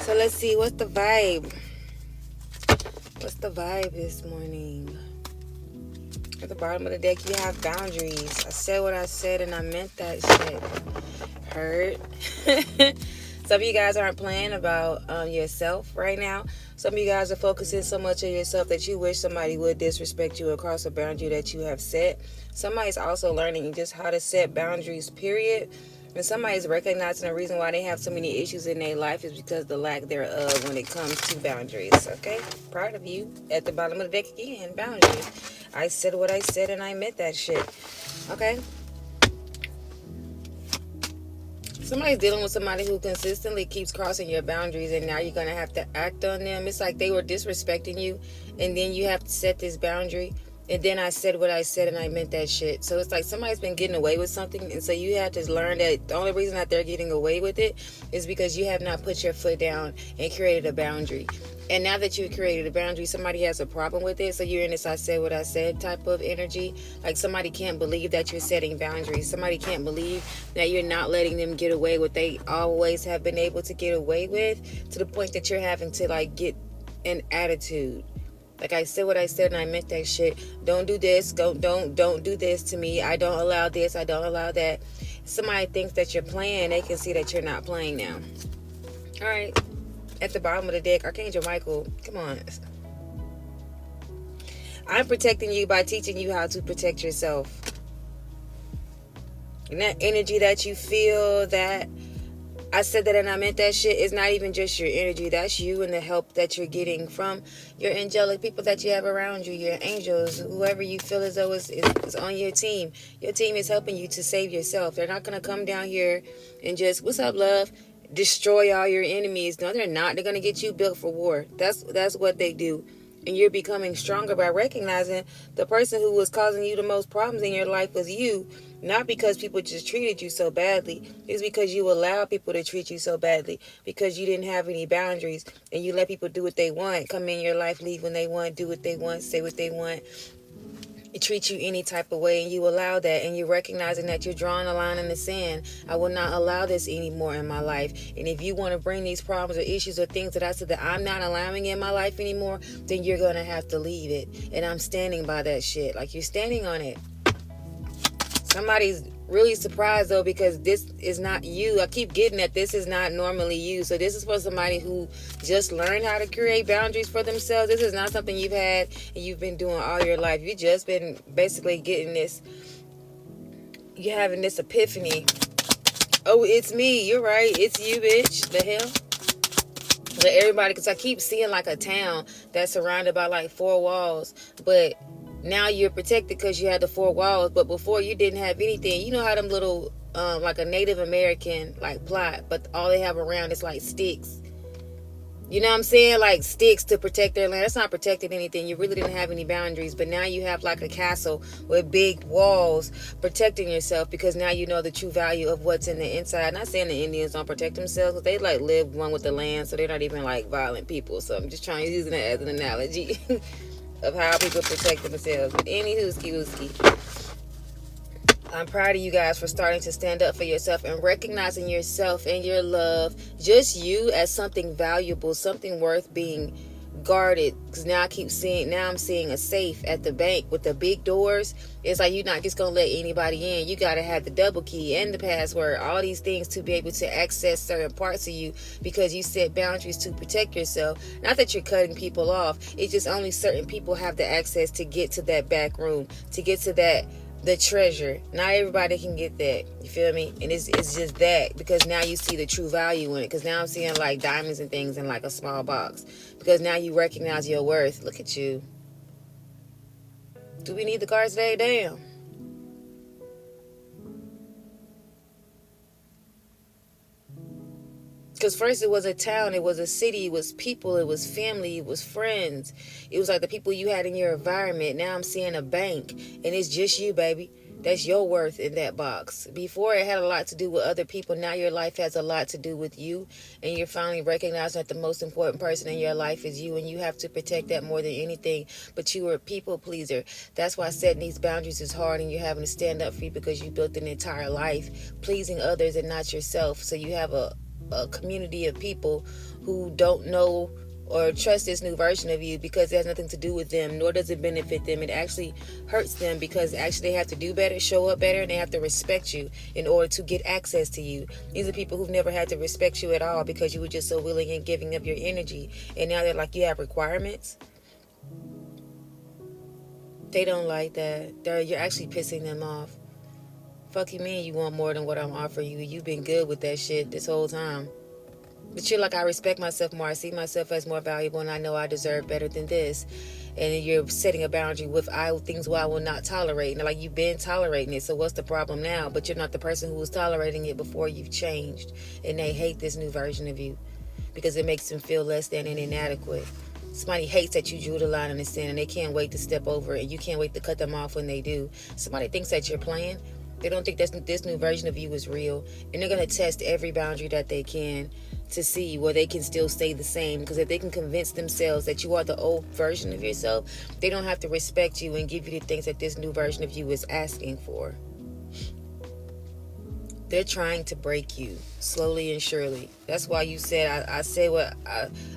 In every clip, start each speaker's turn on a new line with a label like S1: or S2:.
S1: So let's see, what's the vibe? What's the vibe this morning? At the bottom of the deck, you have boundaries. I said what I said and I meant that shit. Heard? Some of you guys aren't playing about yourself right now. Some of you guys are focusing so much on yourself that you wish somebody would disrespect you across a boundary that you have set. Somebody's also learning just how to set boundaries, period. And somebody's recognizing the reason why they have so many issues in their life is because of the lack thereof when it comes to boundaries. Okay? Proud of you. At the bottom of the deck again, boundaries. I said what I said and I meant that shit. Okay? Somebody's dealing with somebody who consistently keeps crossing your boundaries, and now you're going to have to act on them. It's like they were disrespecting you, and then you have to set this boundary. And then I said what I said, and I meant that shit. So it's like somebody's been getting away with something, and so you have to learn that the only reason that they're getting away with it is because you have not put your foot down and created a boundary. And now that you've created a boundary, somebody has a problem with it. So you're in this I said what I said type of energy. Like somebody can't believe that you're setting boundaries. Somebody can't believe that you're not letting them get away what they always have been able to get away with, to the point that you're having to like get an attitude. Like I said what I said and I meant that shit. Don't do this. Don't do this to me. I don't allow this. I don't allow that. Somebody thinks that you're playing. They can see that you're not playing now. All right. At the bottom of the deck, Archangel Michael, come on. I'm protecting you by teaching you how to protect yourself. And that energy that you feel, that I said that and I meant that shit, is not even just your energy. That's you and the help that you're getting from your angelic people that you have around you, your angels, whoever you feel as though is on your team. Your team is helping you to save yourself. They're not going to come down here and just, what's up, love? Destroy all your enemies. No, they're not. They're going to get you built for war. That's what they do. And you're becoming stronger by recognizing the person who was causing you the most problems in your life was you. Not because people just treated you so badly. It's because you allowed people to treat you so badly. Because you didn't have any boundaries. And you let people do what they want. Come in your life, leave when they want, do what they want, say what they want. Treat you any type of way, and you allow that, and you're recognizing that you're drawing a line in the sand. I will not allow this anymore in my life. And if you want to bring these problems or issues or things that I said that I'm not allowing in my life anymore, then you're going to have to leave it. And I'm standing by that shit. Like, you're standing on it. Somebody's really surprised though, because this is not you. I keep getting that this is not normally you. So this is for somebody who just learned how to create boundaries for themselves. This is not something you've had and you've been doing all your life. You've just been basically getting this, you're having this epiphany. Oh, it's me. You're right. It's you, bitch. The hell? But everybody, because I keep seeing like a town that's surrounded by like 4 walls, but now you're protected because you had the 4 walls, but before you didn't have anything. You know how them little, like a Native American, like plot, but all they have around is like sticks. You know what I'm saying? Like sticks to protect their land. That's not protecting anything. You really didn't have any boundaries, but now you have like a castle with big walls protecting yourself because now you know the true value of what's in the inside. Not saying the Indians don't protect themselves, because they like live one with the land, so they're not even like violent people. So I'm just trying to use it as an analogy of how people protect themselves. But any hooski. I'm proud of you guys for starting to stand up for yourself and recognizing yourself and your love, just you, as something valuable, something worth being guarded. Because now I'm seeing a safe at the bank with the big doors. It's like you're not just gonna let anybody in. You gotta have the double key and the password, all these things to be able to access certain parts of you, because you set boundaries to protect yourself. Not that you're cutting people off, it's just only certain people have the access to get to that back room, to get to the treasure. Not everybody can get that. You feel me? And it's just that, because now you see the true value in it. Because now I'm seeing like diamonds and things in like a small box. Because now you recognize your worth. Look at you. Do we need the cards today? Damn. Because first it was a town, it was a city, it was people, it was family, it was friends. It was like the people you had in your environment. Now I'm seeing a bank, and it's just you, baby. That's your worth in that box. Before it had a lot to do with other people. Now your life has a lot to do with you. And you're finally recognizing that the most important person in your life is you. And you have to protect that more than anything. But you are a people pleaser. That's why setting these boundaries is hard. And you're having to stand up for you, because you built an entire life pleasing others and not yourself. So you have a a community of people who don't know or trust this new version of you, because it has nothing to do with them, nor does it benefit them. It actually hurts them, because actually they have to do better, show up better, and they have to respect you in order to get access to you. These are people who've never had to respect you at all, because you were just so willing and giving of your energy, and now they're like, you have requirements. They don't like that. You're actually pissing them off. Fuck you mean you want more than what I'm offering you? You've been good with that shit this whole time. But you're like, I respect myself more. I see myself as more valuable, and I know I deserve better than this. And you're setting a boundary with things I will not tolerate. And like, you've been tolerating it, so what's the problem now? But you're not the person who was tolerating it before. You've changed. And they hate this new version of you, because it makes them feel less than and inadequate. Somebody hates that you drew the line in the sand, and they can't wait to step over it, and you can't wait to cut them off when they do. Somebody thinks that you're playing. They don't think this new version of you is real, and they're going to test every boundary that they can to see where they can still stay the same. Because if they can convince themselves that you are the old version of yourself, they don't have to respect you and give you the things that this new version of you is asking for. They're trying to break you slowly and surely. That's why you said, I said what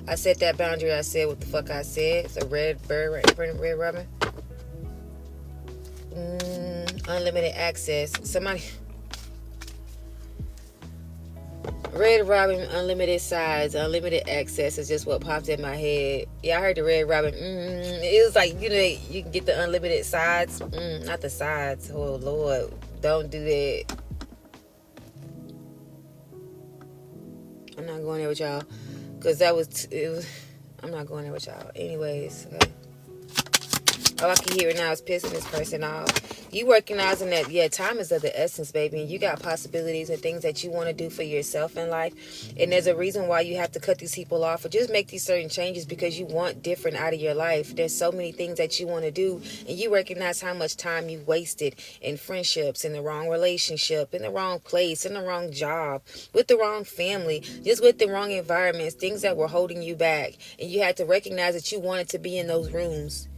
S1: I set that boundary. I said what the fuck I said. It's a red bird right in front of Red Robin. Unlimited access. Somebody. Red Robin, unlimited sides, unlimited access is just what popped in my head. Yeah, I heard the Red Robin. It was like, you can get the unlimited sides. Not the sides. Oh, Lord. Don't do that. I'm not going there with y'all. Because I'm not going there with y'all. Anyways. Okay. All I can hear now is pissing this person off. You recognizing that, yeah, time is of the essence, baby. And you got possibilities and things that you want to do for yourself in life. And there's a reason why you have to cut these people off or just make these certain changes, because you want different out of your life. There's so many things that you want to do. And you recognize how much time you wasted in friendships, in the wrong relationship, in the wrong place, in the wrong job, with the wrong family, just with the wrong environments, things that were holding you back. And you had to recognize that you wanted to be in those rooms.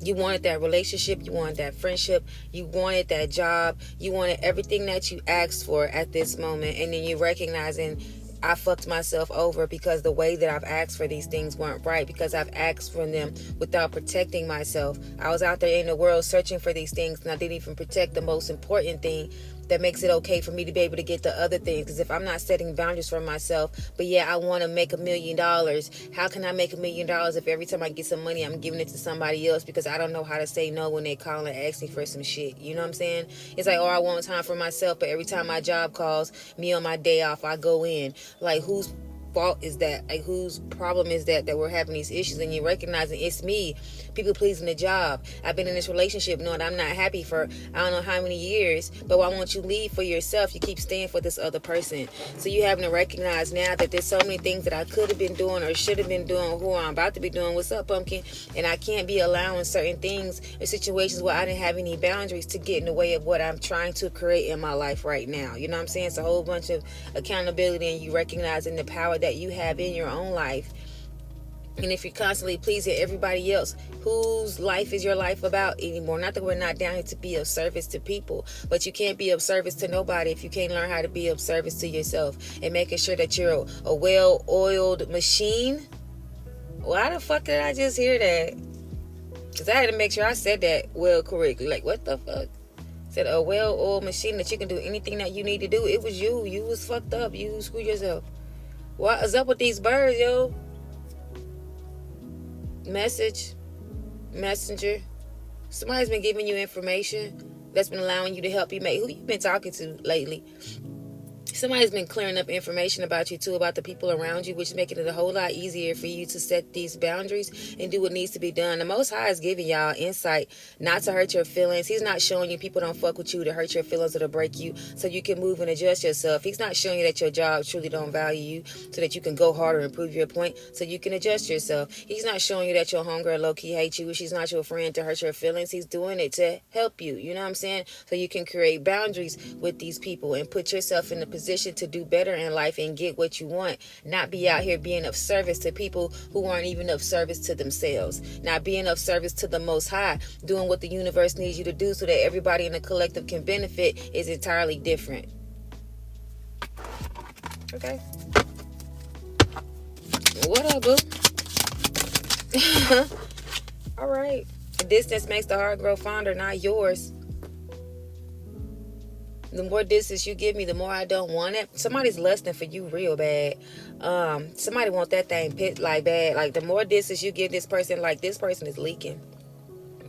S1: You wanted that relationship, you wanted that friendship, you wanted that job, you wanted everything that you asked for at this moment. And then you're recognizing, I fucked myself over because the way that I've asked for these things weren't right, because I've asked for them without protecting myself. I was out there in the world searching for these things, and I didn't even protect the most important thing that makes it okay for me to be able to get the other things. Because if I'm not setting boundaries for myself, but yeah, I want to make $1 million. How can I make $1 million if every time I get some money, I'm giving it to somebody else because I don't know how to say no when they call and ask me for some shit? You know what I'm saying? It's like, oh, I want time for myself, but every time my job calls me on my day off, I go in. Like, whose fault is that? Like, whose problem is that we're having these issues? And you're recognizing it's me, people pleasing the job. I've been in this relationship knowing I'm not happy for I don't know how many years, but why won't you leave for yourself? You keep staying for this other person. So you having to recognize now that there's so many things that I could have been doing or should have been doing, who I'm about to be doing. What's up, pumpkin? And I can't be allowing certain things or situations where I didn't have any boundaries to get in the way of what I'm trying to create in my life right now. You know what I'm saying? It's a whole bunch of accountability, and you recognizing the power that you have in your own life. And if you're constantly pleasing everybody else, whose life is your life about anymore? Not that we're not down here to be of service to people, but you can't be of service to nobody if you can't learn how to be of service to yourself and making sure that you're a well-oiled machine. Why the fuck did I just hear that? Because I had to make sure I said that well correctly. Like, what the fuck? Said a well-oiled machine that you can do anything that you need to do. It was you. You was fucked up. You screwed yourself. What is up with these birds, yo? Messenger. Somebody's been giving you information that's been allowing you to help you make. Who you been talking to lately? Somebody's been clearing up information about you too, about the people around you, which is making it a whole lot easier for you to set these boundaries and do what needs to be done. The Most High is giving y'all insight not to hurt your feelings. He's not showing you people don't fuck with you to hurt your feelings or to break you so you can move and adjust yourself. He's not showing you that your job truly don't value you so that you can go harder and prove your point so you can adjust yourself. He's not showing you that your homegirl low-key hates you. She's not your friend to hurt your feelings. He's doing it to help you. You know what I'm saying? So you can create boundaries with these people and put yourself in the position to do better in life and get what you want, not be out here being of service to people who aren't even of service to themselves, not being of service to the Most High, doing what the universe needs you to do so that everybody in the collective can benefit is entirely different. Okay. What up, boo? All right. Distance makes the heart grow fonder, not yours. The more distance you give me, the more I don't want it. Somebody's lusting for you real bad. Somebody want that thing pit like bad. Like, the more distance you give this person, like, this person is leaking.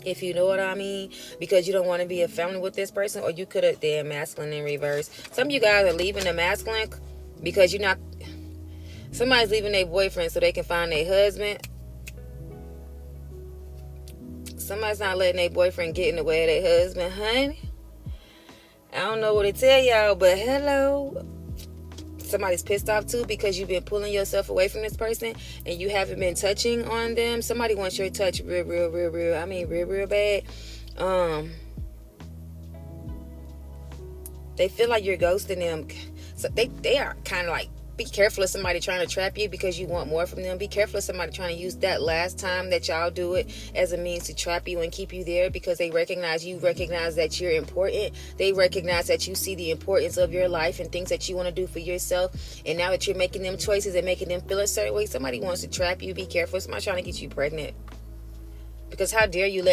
S1: If you know what I mean. Because you don't want to be a family with this person. Or you could have did masculine in reverse. Some of you guys are leaving the masculine because you're not... Somebody's leaving their boyfriend so they can find their husband. Somebody's not letting their boyfriend get in the way of their husband. Honey, I don't know what to tell y'all, but hello. Somebody's pissed off too because you've been pulling yourself away from this person and you haven't been touching on them. Somebody wants your touch real bad. They feel like you're ghosting them. So they are kind of like, be careful of somebody trying to trap you because you want more from them. Be careful of somebody trying to use that last time that y'all do it as a means to trap you and keep you there because they recognize that you're important. They recognize that you see the importance of your life and things that you want to do for yourself. And now that you're making them choices and making them feel a certain way, somebody wants to trap you. Be careful. Somebody trying to get you pregnant. Because how dare you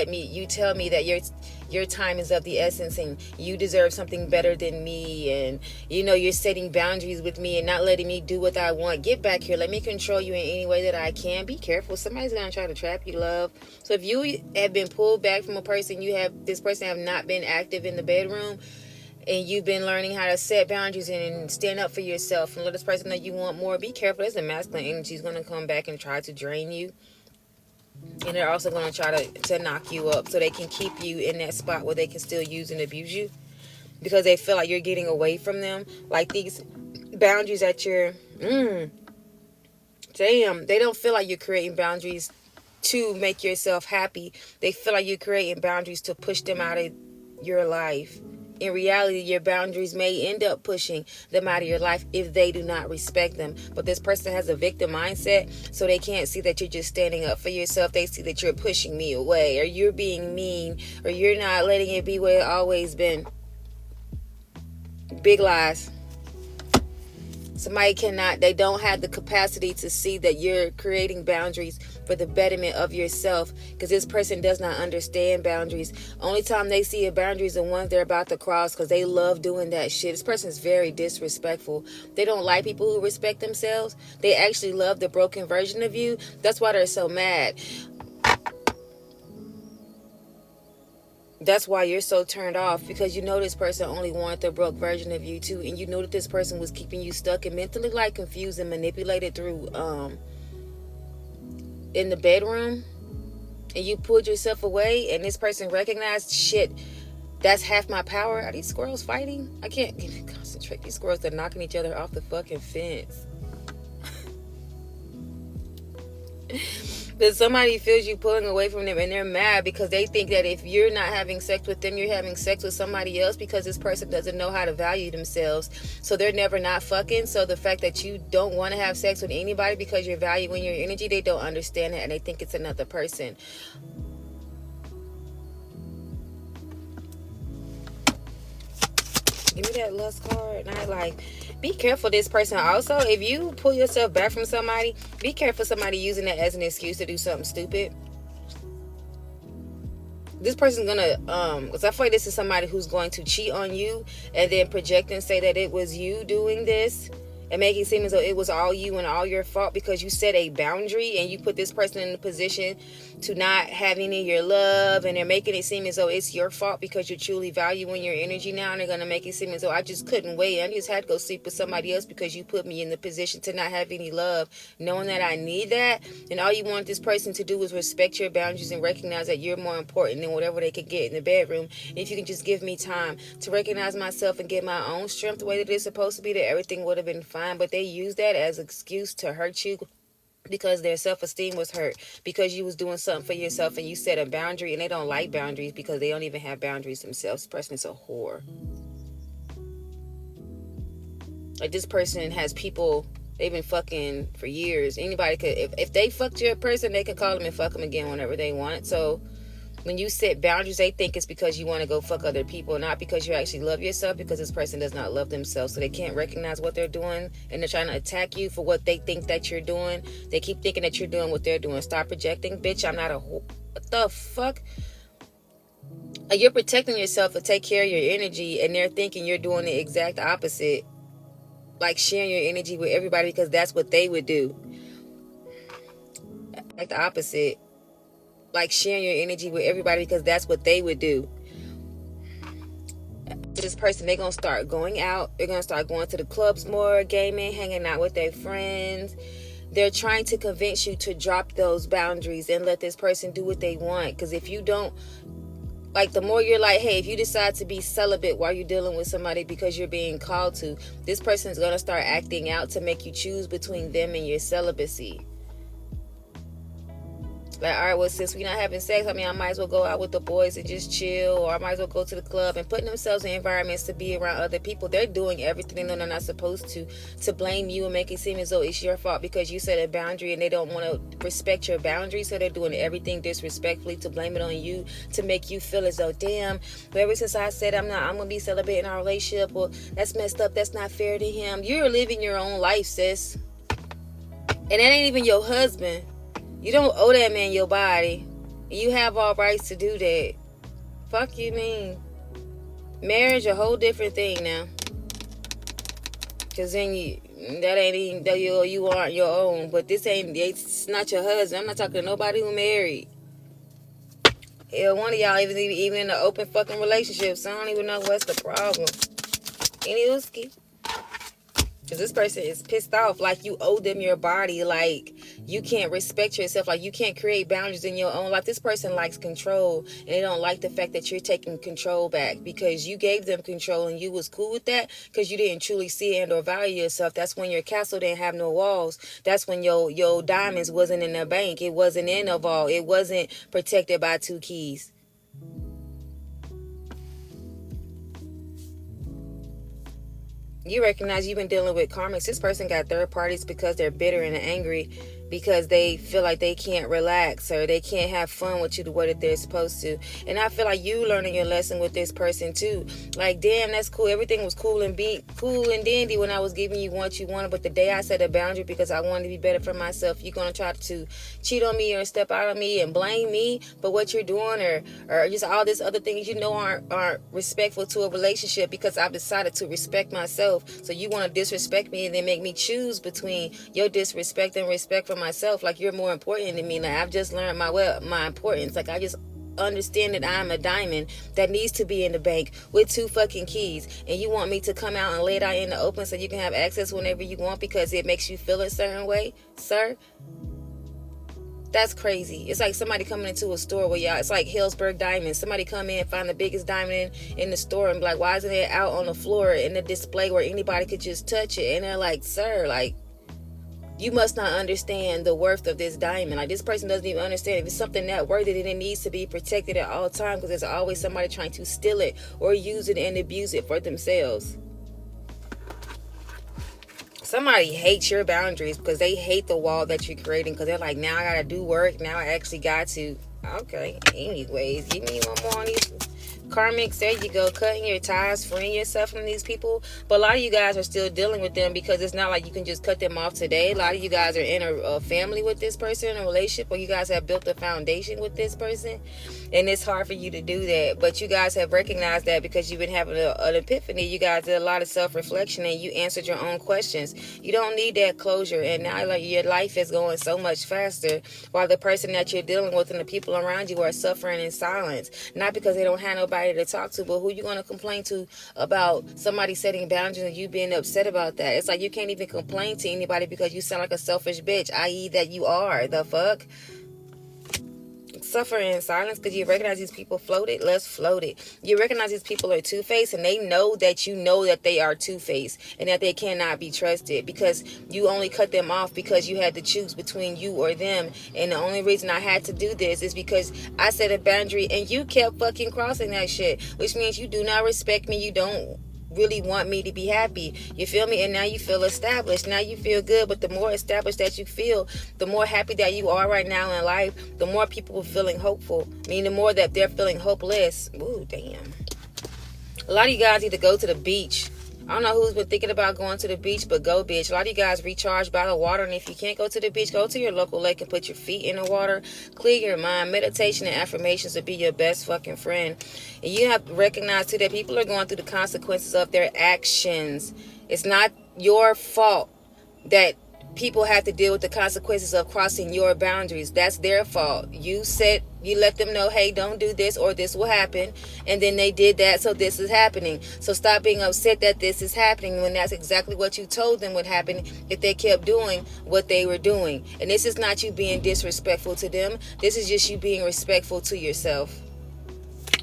S1: tell me that your time is of the essence and you deserve something better than me, and you're setting boundaries with me and not letting me do what I want. Get back here. Let me control you in any way that I can. Be careful. Somebody's gonna try to trap you, love. So if you have been pulled back from a person, this person have not been active in the bedroom, and you've been learning how to set boundaries and stand up for yourself and let this person know you want more. Be careful. There's a masculine energy is gonna come back and try to drain you. And they're also going to try to knock you up so they can keep you in that spot where they can still use and abuse you. Because they feel like you're getting away from them. Like these boundaries that you're... Damn. They don't feel like you're creating boundaries to make yourself happy. They feel like you're creating boundaries to push them out of your life. In reality, your boundaries may end up pushing them out of your life if they do not respect them. But this person has a victim mindset, so they can't see that you're just standing up for yourself. They see that you're pushing me away, or you're being mean, or you're not letting it be where it always been. Big lies. They don't have the capacity to see that you're creating boundaries for the betterment of yourself, because this person does not understand boundaries. Only time they see a boundary is the ones they're about to cross, because they love doing that shit. This person is very disrespectful. They don't like people who respect themselves. They actually love the broken version of you. That's why they're so mad. That's why you're so turned off, because this person only wanted the broke version of you too, and you know that this person was keeping you stuck and mentally confused and manipulated through in the bedroom, and you pulled yourself away, and this person recognized, shit, that's half my power. Are these squirrels fighting? I can't concentrate. These squirrels are knocking each other off the fucking fence. That somebody feels you pulling away from them and they're mad because they think that if you're not having sex with them, you're having sex with somebody else, because this person doesn't know how to value themselves. So they're never not fucking. So the fact that you don't want to have sex with anybody because you're valuing your energy, they don't understand it and they think it's another person. Give me that lust card. And be careful, this person. Also, if you pull yourself back from somebody, be careful somebody using that as an excuse to do something stupid. This person's gonna, because I feel like this is somebody who's going to cheat on you and then project and say that it was you doing this and make it seem as though it was all you and all your fault because you set a boundary and you put this person in a position to not have any of your love, and they're making it seem as though it's your fault because you're truly valuing your energy now, and they're going to make it seem as though I just couldn't wait. I just had to go sleep with somebody else because you put me in the position to not have any love, knowing that I need that. And all you want this person to do is respect your boundaries and recognize that you're more important than whatever they could get in the bedroom. And if you can just give me time to recognize myself and get my own strength the way that it's supposed to be, that everything would have been fine. But they use that as an excuse to hurt you, because their self-esteem was hurt because you was doing something for yourself and you set a boundary, and they don't like boundaries because they don't even have boundaries themselves. This person is a whore. Like, this person has people they've been fucking for years. Anybody could, if they fucked your person, they could call them and fuck them again whenever they want. So When you set boundaries, they think it's because you want to go fuck other people, not because you actually love yourself, because this person does not love themselves. So they can't recognize what they're doing, and they're trying to attack you for what they think that you're doing. They keep thinking that you're doing what they're doing. Stop projecting. Bitch, I'm not a whore. What the fuck? You're protecting yourself to take care of your energy, and they're thinking you're doing the exact opposite. Like sharing your energy with everybody because that's what they would do. Like the opposite. Like sharing your energy with everybody because that's what they would do. This person, they're gonna start going out, they're gonna start going to the clubs more, gaming, hanging out with their friends. They're trying to convince you to drop those boundaries and let this person do what they want. Because if you don't, like, the more you're like, hey, if you decide to be celibate while you're dealing with somebody because you're being called to, this person's gonna start acting out to make you choose between them and your celibacy. Like, all right, well, since we're not having sex, I mean, I might as well go out with the boys and just chill, or I might as well go to the club, and putting themselves in environments to be around other people. They're doing everything they know they're not supposed to blame you and make it seem as though it's your fault because you set a boundary and they don't want to respect your boundaries. So they're doing everything disrespectfully to blame it on you, to make you feel as though, damn, but ever since I said I'm going to be celibate in our relationship, well, that's messed up. That's not fair to him. You're living your own life, sis. And that ain't even your husband. You don't owe that man your body. You have all rights to do that. Fuck you mean. Marriage a whole different thing now. Cause then that ain't even though you aren't your own. But this ain't, it's not your husband. I'm not talking to nobody who married. Hell, one of y'all even in an open fucking relationship. So I don't even know what's the problem. Any Uski. Because this person is pissed off, like you owe them your body, like you can't respect yourself, like you can't create boundaries in your own life. This person likes control, and they don't like the fact that you're taking control back because you gave them control and you was cool with that because you didn't truly see and or value yourself. That's when your castle didn't have no walls. That's when your diamonds wasn't in the bank. It wasn't in a vault. It wasn't protected by 2 keys. You recognize you've been dealing with karmics. This person got third parties because they're bitter and angry because they feel like they can't relax or they can't have fun with you the way that they're supposed to. And I feel like you learning your lesson with this person too. Like, damn, that's cool. Everything was cool and dandy when I was giving you what you wanted. But the day I set a boundary because I wanted to be better for myself, you're going to try to cheat on me or step out on me and blame me for what you're doing or just all this other things you know aren't respectful to a relationship because I've decided to respect myself. So you want to disrespect me and then make me choose between your disrespect and respect for myself. Like you're more important than me. Like I've just learned my importance. Like I just understand that I'm a diamond that needs to be in the bank with 2 fucking keys, and you want me to come out and lay it out in the open so you can have access whenever you want because it makes you feel a certain way, sir? That's crazy. It's like somebody coming into a store where y'all, it's like Hillsburg Diamonds. Somebody come in, find the biggest diamond in the store and be like, why isn't it out on the floor in the display where anybody could just touch it? And they're like, sir, like, you must not understand the worth of this diamond. Like, this person doesn't even understand if it's something that worthy, then it needs to be protected at all times because there's always somebody trying to steal it or use it and abuse it for themselves. Somebody hates your boundaries because they hate the wall that you're creating because they're like, now I gotta do work. Now I actually got to. Okay, anyways, give me one more on these karmics. There you go, cutting your ties, freeing yourself from these people. But a lot of you guys are still dealing with them because it's not like you can just cut them off today. A lot of you guys are in a family with this person, a relationship, or you guys have built a foundation with this person, and it's hard for you to do that. But you guys have recognized that because you've been having an epiphany. You guys did a lot of self-reflection and you answered your own questions. You don't need that closure, and now like your life is going so much faster while the person that you're dealing with and the people around you are suffering in silence. Not because they don't have nobody to talk to, but who you going to complain to about somebody setting boundaries and you being upset about that? It's like you can't even complain to anybody because you sound like a selfish bitch, i.e. that you are. The fuck? Suffering in silence because you recognize these people floated. Let's float it. You recognize these people are two-faced, and they know that you know that they are two-faced and that they cannot be trusted because you only cut them off because you had to choose between you or them. And the only reason I had to do this is because I set a boundary and you kept fucking crossing that shit, which means you do not respect me. You don't really want me to be happy. You feel me? And now you feel established. Now you feel good. But the more established that you feel, the more happy that you are right now in life, the more people are feeling hopeful. I mean, the more that they're feeling hopeless. Ooh, damn. A lot of you guys need to go to the beach. I don't know who's been thinking about going to the beach, but go, bitch. A lot of you guys recharge by the water, and if you can't go to the beach, go to your local lake and put your feet in the water. Clear your mind. Meditation and affirmations will be your best fucking friend. And you have to recognize, too, that people are going through the consequences of their actions. It's not your fault that people have to deal with the consequences of crossing your boundaries. That's their fault. You let them know, hey, don't do this or this will happen, and then they did that, so this is happening. So stop being upset that this is happening when that's exactly what you told them would happen if they kept doing what they were doing. And this is not you being disrespectful to them. This is just you being respectful to yourself.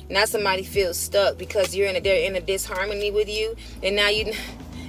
S1: Now somebody feels stuck because they're in a disharmony with you, and now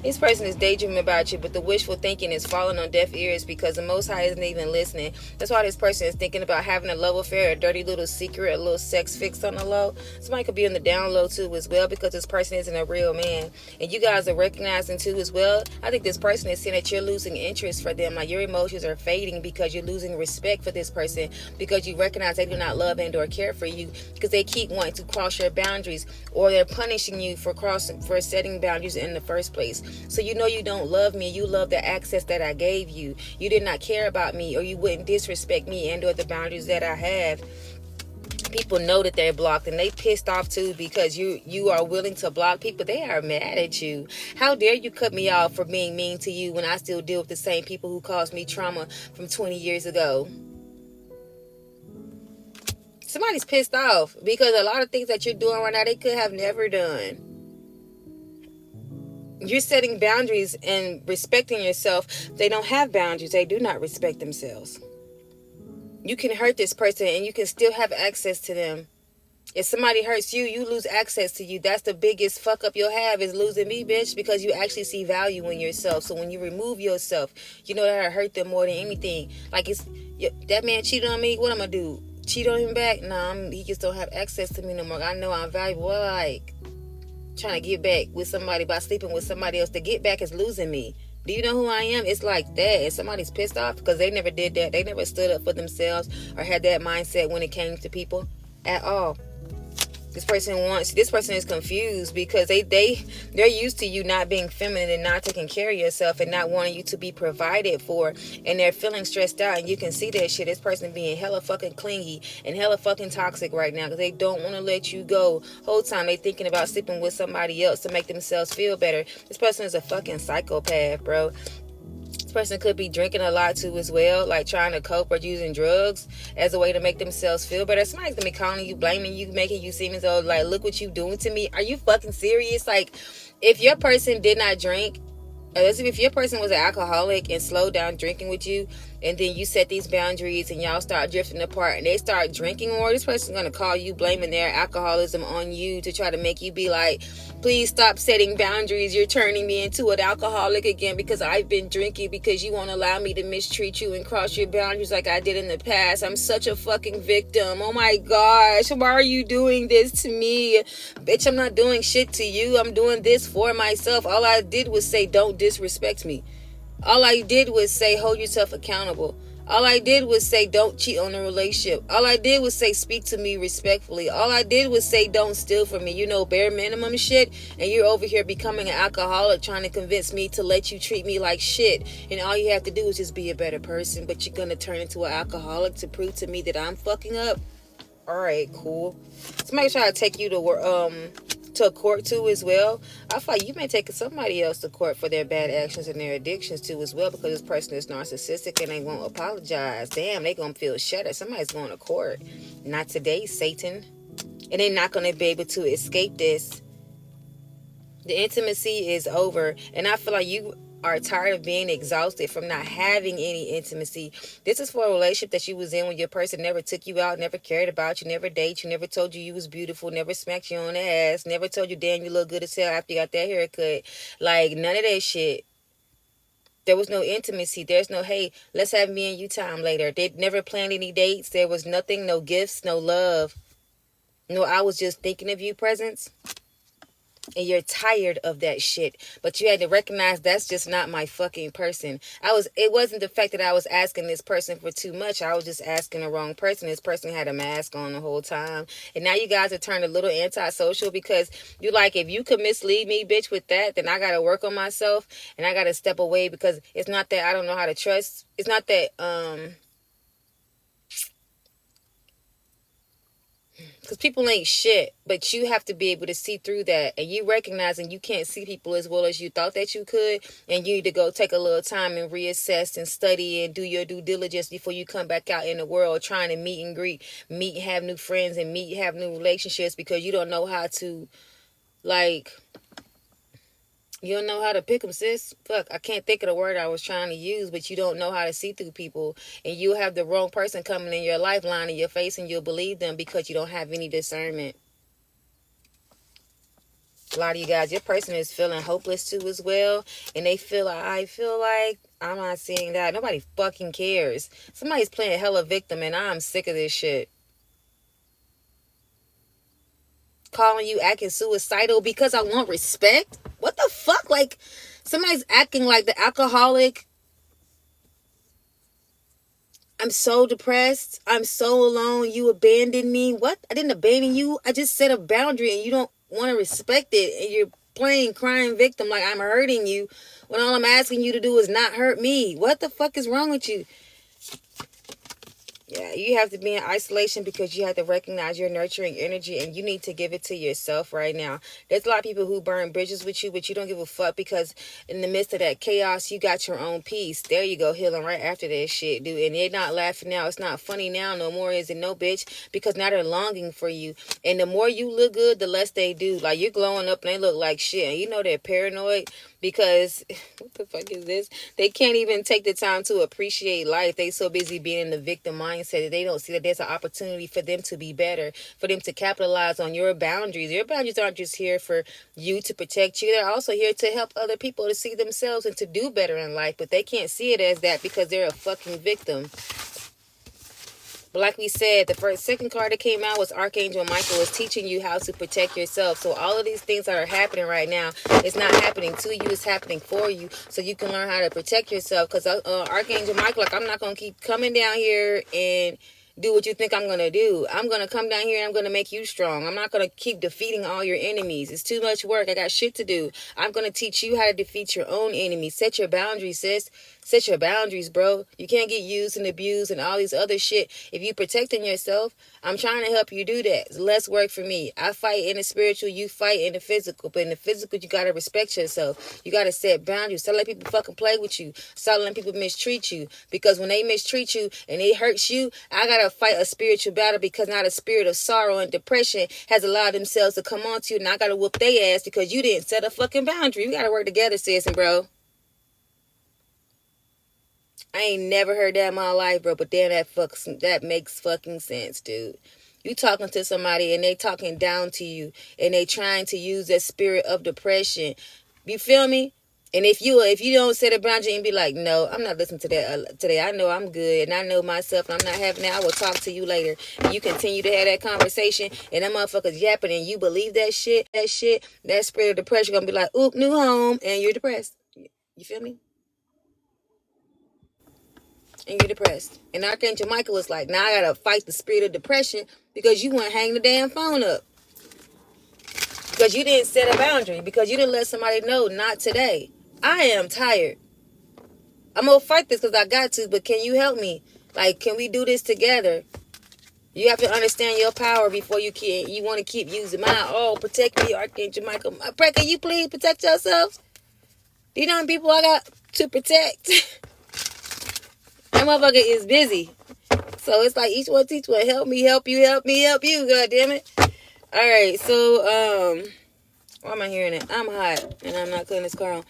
S1: this person is daydreaming about you, but the wishful thinking is falling on deaf ears because the Most High isn't even listening. That's why this person is thinking about having a love affair, a dirty little secret, a little sex fix on the low. Somebody could be on the down low too as well, because this person isn't a real man. And you guys are recognizing too as well. I think this person is saying that you're losing interest for them. Like your emotions are fading because you're losing respect for this person, because you recognize they do not love and or care for you, because they keep wanting to cross your boundaries, or they're punishing you for setting boundaries in the first place. So you know you don't love me. You love the access that I gave you. You did not care about me, or you wouldn't disrespect me and or the boundaries that I have. People know that they're blocked, and they pissed off too, because you are willing to block people. They are mad at you. How dare you cut me off for being mean to you when I still deal with the same people who caused me trauma from 20 years ago? Somebody's pissed off because a lot of things that you're doing right now, they could have never done. You're setting boundaries and respecting yourself. They don't have boundaries. They do not respect themselves. You can hurt this person and you can still have access to them. If somebody hurts you, you lose access to you. That's the biggest fuck up you'll have, is losing me, bitch, because you actually see value in yourself. So when you remove yourself, you know that I hurt them more than anything. Like, that man cheated on me, what I'm gonna do? Cheat on him back? Nah, he just don't have access to me no more. I know I'm valuable. Like, trying to get back with somebody by sleeping with somebody else. To get back is losing me. Do you know who I am? It's like that. And somebody's pissed off because they never did that. They never stood up for themselves or had that mindset when it came to people at all. This person is confused because they're used to you not being feminine and not taking care of yourself and not wanting you to be provided for, and they're feeling stressed out, and you can see that shit. This person being hella fucking clingy and hella fucking toxic right now because they don't want to let you go. Whole time they thinking about sleeping with somebody else to make themselves feel better. This person is a fucking psychopath, bro. This person could be drinking a lot too as well, like trying to cope or using drugs as a way to make themselves feel better. Somebody's gonna be calling you, blaming you, making you seem as though, like, look what you doing to me. Are you fucking serious? Like, if your person did not drink, if your person was an alcoholic and slowed down drinking with you, and then you set these boundaries and y'all start drifting apart and they start drinking more, this person's going to call you, blaming their alcoholism on you to try to make you be like, please stop setting boundaries. You're turning me into an alcoholic again because I've been drinking, because you won't allow me to mistreat you and cross your boundaries like I did in the past. I'm such a fucking victim. Oh my gosh, why are you doing this to me? Bitch, I'm not doing shit to you. I'm doing this for myself. All I did was say, don't disrespect me. All I did was say, hold yourself accountable. All I did was say, don't cheat on the relationship. All I did was say, speak to me respectfully. All I did was say, don't steal from me. You know, bare minimum shit. And you're over here becoming an alcoholic, trying to convince me to let you treat me like shit. And all you have to do is just be a better person. But you're going to turn into an alcoholic to prove to me that I'm fucking up. All right, cool. Somebody try to take you to court too as well. I feel like you may take somebody else to court for their bad actions and their addictions too as well, because this person is narcissistic and they won't apologize. Damn, they gonna feel shattered. Somebody's going to court. Not today, Satan. And they're not gonna be able to escape this. The intimacy is over, and I feel like you are tired of being exhausted from not having any intimacy. This is for a relationship that you was in when your person never took you out, never cared about you, never dated you, never told you you was beautiful, never smacked you on the ass, never told you, damn, you look good as hell after you got that haircut. Like, none of that shit. There was no intimacy. There's no, hey, let's have me and you time later. They never planned any dates. There was nothing, no gifts, no love. No, I was just thinking of you presents. and you're tired of that shit, but you had to recognize that's just not my fucking person. It wasn't the fact that I was asking this person for too much. I was just asking the wrong person. This person had a mask on the whole time, and now you guys are turned a little antisocial because you like, if you could mislead me, bitch, with that, then I gotta work on myself and I gotta step away, because it's not that I don't know how to trust. It's not that because people ain't shit, but you have to be able to see through that, and you recognizing you can't see people as well as you thought that you could, and you need to go take a little time and reassess and study and do your due diligence before you come back out in the world trying to meet and greet, have new friends, and have new relationships, because you don't know how to, like, you don't know how to pick them, sis. Fuck, I can't think of the word I was trying to use, but you don't know how to see through people. And you'll have the wrong person coming in your life, lying in your face, and you'll believe them because you don't have any discernment. A lot of you guys, your person is feeling hopeless too as well. And they feel like, I feel like, I'm not seeing that. Nobody fucking cares. Somebody's playing hella victim, and I'm sick of this shit. Calling you acting suicidal because I want respect? What the fuck? Like, somebody's acting like the alcoholic. I'm so depressed. I'm so alone. You abandoned me. What? I didn't abandon you. I just set a boundary and you don't want to respect it. And you're playing crying victim like I'm hurting you, when all I'm asking you to do is not hurt me. What the fuck is wrong with you? Yeah, you have to be in isolation because you have to recognize your nurturing energy, and you need to give it to yourself right now. There's a lot of people who burn bridges with you, but you don't give a fuck because in the midst of that chaos, you got your own peace. There you go, healing right after that shit, dude. And they're not laughing now. It's not funny now no more, is it? No, bitch, because now they're longing for you. And the more you look good, the less they do. Like, you're glowing up and they look like shit. And you know they're paranoid because what the fuck is this? They can't even take the time to appreciate life. They so busy being in the victim mindset that they don't see that there's an opportunity for them to be better, for them to capitalize on your boundaries. Your boundaries aren't just here for you to protect you. They're also here to help other people to see themselves and to do better in life. But they can't see it as that because they're a fucking victim. But like we said, the second card that came out was Archangel Michael is teaching you how to protect yourself. So all of these things that are happening right now, it's not happening to you, it's happening for you. So you can learn how to protect yourself. Because Archangel Michael, like, I'm not going to keep coming down here and do what you think I'm going to do. I'm going to come down here and I'm going to make you strong. I'm not going to keep defeating all your enemies. It's too much work. I got shit to do. I'm going to teach you how to defeat your own enemies. Set your boundaries, sis. Set your boundaries, bro. You can't get used and abused and all these other shit. If you protecting yourself, I'm trying to help you do that. It's less work for me. I fight in the spiritual, you fight in the physical. But in the physical, you got to respect yourself. You got to set boundaries. Stop letting people fucking play with you. Stop letting people mistreat you. Because when they mistreat you and it hurts you, I got to fight a spiritual battle, because now the spirit of sorrow and depression has allowed themselves to come onto you, and I got to whoop their ass because you didn't set a fucking boundary. We got to work together, sis and bro. I ain't never heard that in my life, bro, but damn, that makes fucking sense, dude. You talking to somebody and they talking down to you and they trying to use that spirit of depression. You feel me? And if you don't set a boundary and be like, no, I'm not listening to that today. I know I'm good and I know myself and I'm not having that. I will talk to you later. And you continue to have that conversation and that motherfucker's yapping and you believe that shit, that spirit of depression gonna be like, oop, new home, and you're depressed. You feel me? And you're depressed. And Archangel Michael was like, now I gotta fight the spirit of depression because you wouldn't hang the damn phone up. Because you didn't set a boundary. Because you didn't let somebody know, not today. I am tired. I'm gonna fight this because I got to, but can you help me? Like, can we do this together? You have to understand your power before you want to keep using mine. Oh, protect me, Archangel Michael. Pray, can you please protect yourself? Do you know how many people I got to protect? That motherfucker is busy. So it's like each one teach one. Help me, help you, help me, help you. God damn it. All right, so why am I hearing it? I'm hot and I'm not cutting this car on.